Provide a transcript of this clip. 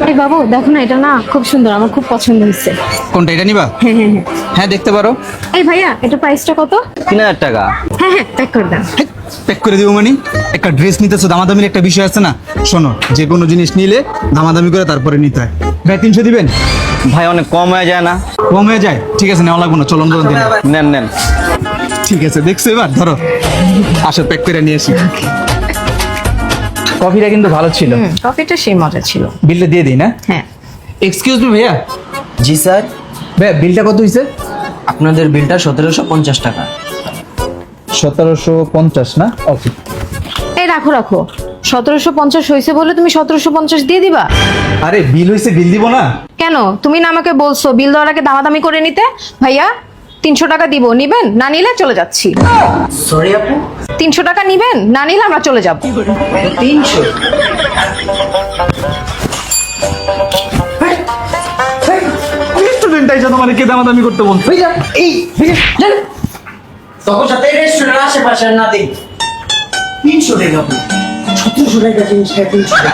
এই বাবু দেখো না, এটা না খুব সুন্দর, আমার খুব পছন্দ হয়েছে। কোনটা, এটা নিবা? হ্যাঁ হ্যাঁ হ্যাঁ। হ্যাঁ দেখতে পারো। এই ভাইয়া, এটা প্রাইসটা কত? 3000 টাকা। হ্যাঁ হ্যাঁ, প্যাক করে দেন। প্যাক করে দিব মানে? একটা ড্রেস নিতেছো, দামাদামির একটা বিষয় আছে না। শোনো, যে কোনো জিনিস নিলে দামাদামি করে তারপরে নিতে হয়। ভাই 300 দিবেন? ভাই অনেক কম হয়ে যায় না? কম হয়ে যায়? ঠিক আছে, নেওয়া লাগবো না, চলুন বলুন দিন। নেন নেন। ঠিক আছে, দেখছো এবার? ধরো, আসো প্যাক করে নিয়ে আসি। কফিটা কিন্তু ভালো ছিল। কফিটা সেই মজা ছিল। বিলটা দিয়ে দিই না? হ্যাঁ। এক্সকিউজ মি ভাইয়া, জি স্যার, ভাইয়া বিলটা কত হয়েছে? আপনাদের বিলটা 1750 টাকা। 1750 না? ওকে। এই রাখো রাখো, 1750 হয়েছে বলে তুমি 1750 দিয়ে দিবা? আরে বিল হয়েছে, বিল দিব না? কেন? তুমি না আমাকে বলছো বিল দেওয়ার আগে দামাদামি করে নিতে। ভাইয়া 300 টাকা দিব, নিবেন? না নিলে চলে যাচ্ছি। সরি আপু, 300 টাকা নিবেন? না নিলে আমরা চলে যাব। 300? স্টুডেন্ট আইসা তোমার কে দামাদামি করতে বলছো? ভাইয়া এই ভাইয়া জান, তখন সাথে রেস্টুরেন্ট আশেপাশে না দিই 300 টাকা আপু, 1700 টাকা জিনিস 300 টাকা।